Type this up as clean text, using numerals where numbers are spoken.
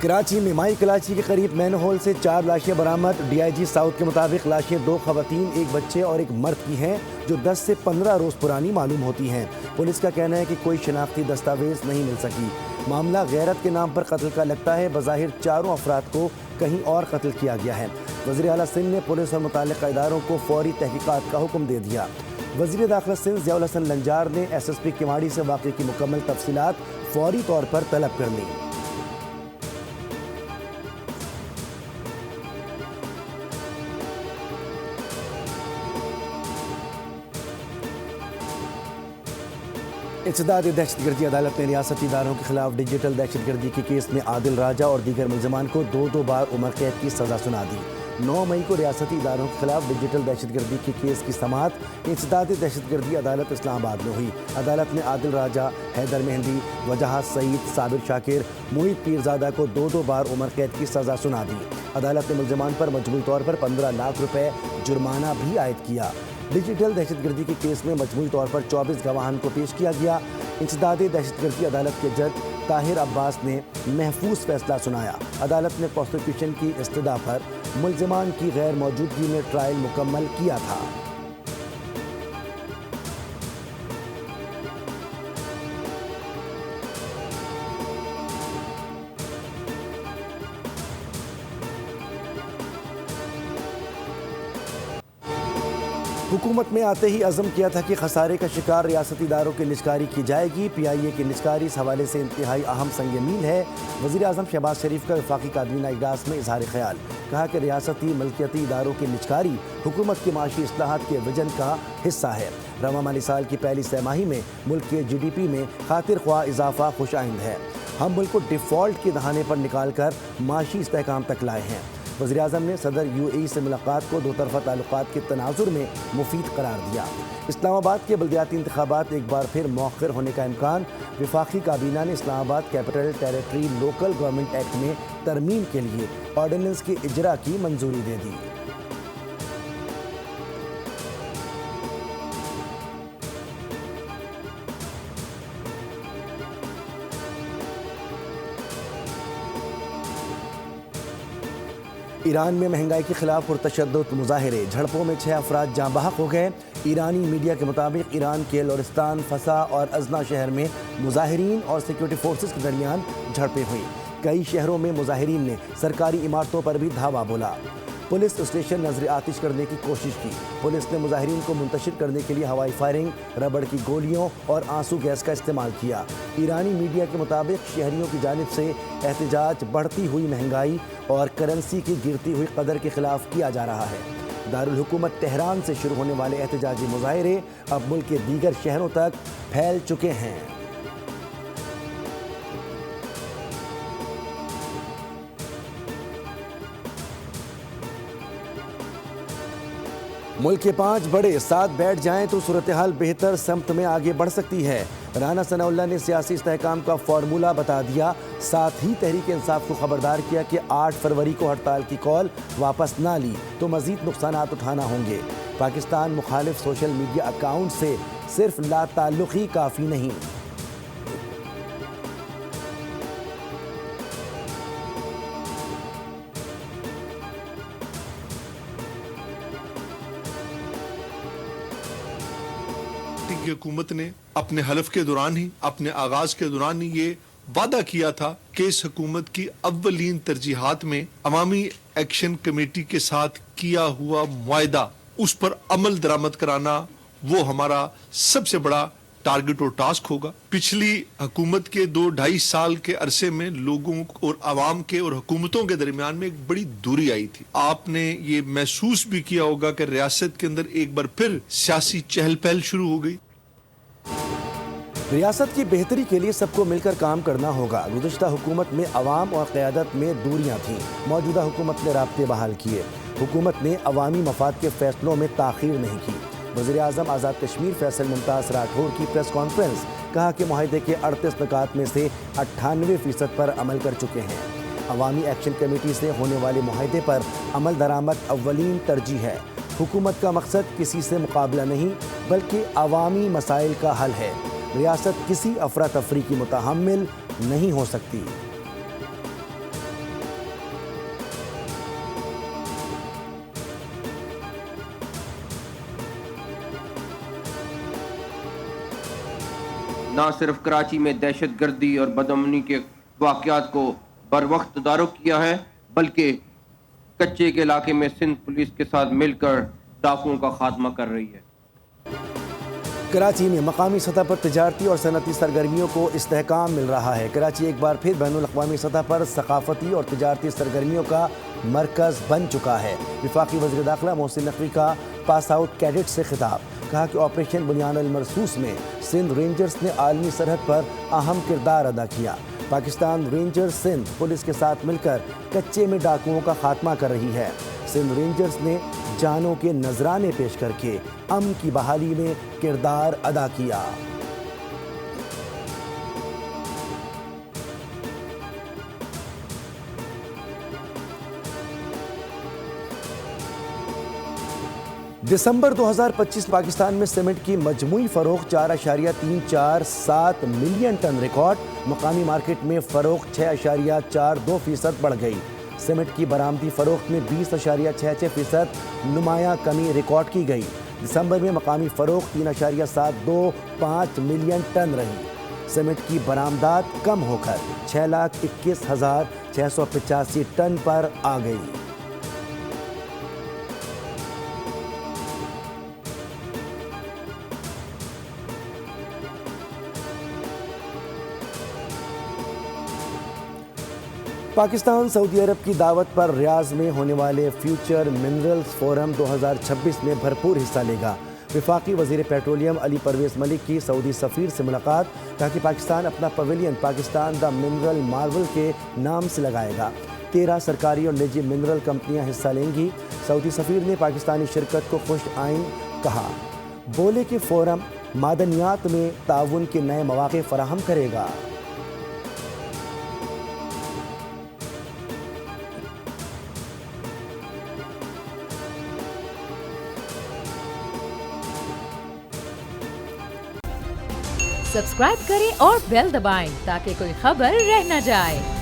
کراچی میں مائی کلاچی کے قریب مین ہول سے 4 لاشیں برآمد۔ ڈی آئی جی ساؤتھ کے مطابق لاشیں 2 خواتین، 1 بچے اور 1 مرد کی ہیں جو 10 سے 15 روز پرانی معلوم ہوتی ہیں۔ پولیس کا کہنا ہے کہ کوئی شناختی دستاویز نہیں مل سکی۔ معاملہ غیرت کے نام پر قتل کا لگتا ہے۔ بظاہر چاروں افراد کو کہیں اور قتل کیا گیا ہے۔ وزیر اعلیٰ سندھ نے پولیس اور متعلقہ اداروں کو فوری تحقیقات کا حکم دے دیا۔ وزیر داخلہ سندھ ضیاء الحسن لنجار نے ایس ایس پی کیماڑی سے واقعے کی مکمل تفصیلات فوری طور پر طلب کر لیں۔ انسداد دہشت گردی عدالت نے ریاستی اداروں کے خلاف ڈیجیٹل دہشت گردی کے کیس میں عادل راجہ اور دیگر ملزمان کو 2 بار عمر قید کی سزا سنا دی۔ 9 مئی کو ریاستی اداروں کے خلاف ڈیجیٹل دہشت گردی کے کیس کی سماعت انسداد دہشت گردی عدالت اسلام آباد میں ہوئی۔ عدالت نے عادل راجہ، حیدر مہندی، وجاہت سعید، صابر شاکر، موہت پیرزادہ کو 2 بار عمر قید کی سزا سنا دی۔ عدالت نے ملزمان پر مجموعی طور پر 15 لاکھ روپے جرمانہ بھی عائد کیا۔ ڈیجیٹل دہشت گردی کے کیس میں مجموعی طور پر 24 گواہان کو پیش کیا گیا۔ انسداد دہشت گردی عدالت کے جج طاہر عباس نے محفوظ فیصلہ سنایا۔ عدالت نے پروسیکیوشن کی استدعا پر ملزمان کی غیر موجودگی میں ٹرائل مکمل کیا تھا۔ حکومت میں آتے ہی عزم کیا تھا کہ خسارے کا شکار ریاستی اداروں کی نجکاری کی جائے گی۔ پی آئی اے کی نجکاری اس حوالے سے انتہائی اہم سنگ میل ہے۔ وزیر اعظم شہباز شریف کا وفاقی کابینہ اجلاس میں اظہار خیال، کہا کہ ریاستی ملکیتی اداروں کی نجکاری حکومت کی معاشی اصلاحات کے وژن کا حصہ ہے۔ رواں مالی سال کی پہلی سہ ماہی میں ملک کے جی ڈی پی میں خاطر خواہ اضافہ خوش آئند ہے۔ ہم ملک کو ڈیفالٹ کے دہانے پر نکال کر معاشی استحکام تک لائے ہیں۔ وزیر اعظم نے صدر یو اے ای سے ملاقات کو 2 طرفہ تعلقات کے تناظر میں مفید قرار دیا۔ اسلام آباد کے بلدیاتی انتخابات ایک بار پھر مؤخر ہونے کا امکان۔ وفاقی کابینہ نے اسلام آباد capital territory local government act میں ترمیم کے لیے آرڈیننس کے اجرا کی منظوری دے دی۔ ایران میں مہنگائی کے خلاف پرتشدد مظاہرے، جھڑپوں میں 6 افراد جاں بحق ہو گئے۔ ایرانی میڈیا کے مطابق ایران کے لورستان، فسا اور ازنا شہر میں مظاہرین اور سیکیورٹی فورسز کے درمیان جھڑپیں ہوئیں۔ کئی شہروں میں مظاہرین نے سرکاری عمارتوں پر بھی دھاوا بولا۔ پولیس اسٹیشن نظر آتش کرنے کی کوشش کی۔ پولیس نے مظاہرین کو منتشر کرنے کے لیے ہوائی فائرنگ، ربڑ کی گولیوں اور آنسو گیس کا استعمال کیا۔ ایرانی میڈیا کے مطابق شہریوں کی جانب سے احتجاج بڑھتی ہوئی مہنگائی اور کرنسی کی گرتی ہوئی قدر کے خلاف کیا جا رہا ہے۔ دارالحکومت تہران سے شروع ہونے والے احتجاجی مظاہرے اب ملک کے دیگر شہروں تک پھیل چکے ہیں۔ ملک کے 5 بڑے ساتھ بیٹھ جائیں تو صورتحال بہتر سمت میں آگے بڑھ سکتی ہے۔ رانا ثناء اللہ نے سیاسی استحکام کا فارمولہ بتا دیا، ساتھ ہی تحریک انصاف کو خبردار کیا کہ 8 فروری کو ہڑتال کی کال واپس نہ لی تو مزید نقصانات اٹھانا ہوں گے۔ پاکستان مخالف سوشل میڈیا اکاؤنٹ سے صرف لا تعلقی کافی نہیں۔ کی حکومت نے اپنے حلف کے دوران ہی، اپنے آغاز کے دوران ہی یہ وعدہ کیا تھا کہ اس حکومت کی اولین ترجیحات میں عوامی ایکشن کمیٹی کے ساتھ کیا ہوا معاہدہ، اس پر عمل درآمد کرانا وہ ہمارا سب سے بڑا ٹارگٹ اور ٹاسک ہوگا۔ پچھلی حکومت کے 2-2.5 سال کے عرصے میں لوگوں اور عوام کے اور حکومتوں کے درمیان میں ایک بڑی دوری آئی تھی۔ آپ نے یہ محسوس بھی کیا ہوگا کہ ریاست کے اندر ایک بار پھر سیاسی چہل پہل شروع ہو گئی۔ ریاست کی بہتری کے لیے سب کو مل کر کام کرنا ہوگا۔ گزشتہ حکومت میں عوام اور قیادت میں دوریاں تھیں، موجودہ حکومت نے رابطے بحال کیے۔ حکومت نے عوامی مفاد کے فیصلوں میں تاخیر نہیں کی۔ وزیر اعظم آزاد کشمیر فیصل ممتاز راٹھور کی پریس کانفرنس، کہا کہ معاہدے کے 38 نکات میں سے 98% پر عمل کر چکے ہیں۔ عوامی ایکشن کمیٹی سے ہونے والے معاہدے پر عمل درآمد اولین ترجیح ہے۔ حکومت کا مقصد کسی سے مقابلہ نہیں بلکہ عوامی مسائل کا حل ہے۔ ریاست کسی افراتفری کی متحمل نہیں ہو سکتی۔ نہ صرف کراچی میں دہشت گردی اور بدامنی کے واقعات کو بر وقت تدارک کیا ہے بلکہ کچے کے علاقے میں سندھ پولیس کے ساتھ مل کر ڈاکوؤں کا خاتمہ کر رہی ہے۔ کراچی میں مقامی سطح پر تجارتی اور صنعتی سرگرمیوں کو استحکام مل رہا ہے۔ کراچی ایک بار پھر بین الاقوامی سطح پر ثقافتی اور تجارتی سرگرمیوں کا مرکز بن چکا ہے۔ وفاقی وزیر داخلہ محسن نقوی کا پاس آؤٹ کیڈٹ سے خطاب، کہا کہ آپریشن بنیان المرصوص میں سندھ رینجرز نے عالمی سرحد پر اہم کردار ادا کیا۔ پاکستان رینجرز سندھ پولیس کے ساتھ مل کر کچے میں ڈاکوؤں کا خاتمہ کر رہی ہے۔ سندھ رینجرز نے جانوں کے نذرانے پیش کر کے امن کی بحالی میں کردار ادا کیا۔ دسمبر 2025 پاکستان میں سیمنٹ کی مجموعی فروخت 4.347 ملین ٹن ریکارڈ، مقامی مارکیٹ میں فروخت 6.42% بڑھ گئی۔ سیمنٹ کی برآمدی فروخت میں 20.66% نمایاں کمی ریکارڈ کی گئی۔ دسمبر میں مقامی فروخت 3.725 ملین ٹن رہی۔ سیمنٹ کی برآمدات کم ہو کر 6,21,685 ٹن پر آ گئی۔ پاکستان سعودی عرب کی دعوت پر ریاض میں ہونے والے فیوچر منرلز فورم 2026 میں بھرپور حصہ لے گا۔ وفاقی وزیر پیٹرولیم علی پرویز ملک کی سعودی سفیر سے ملاقات، کہا کہ پاکستان اپنا پویلین پاکستان دا منرل مارول کے نام سے لگائے گا۔ 13 سرکاری اور نجی منرل کمپنیاں حصہ لیں گی۔ سعودی سفیر نے پاکستانی شرکت کو خوش آئند کہا، بولے کہ فورم معدنیات میں تعاون کے نئے مواقع فراہم کرے گا۔ سبسکرائب کریں اور بیل دبائیں تاکہ کوئی خبر رہ نہ جائے۔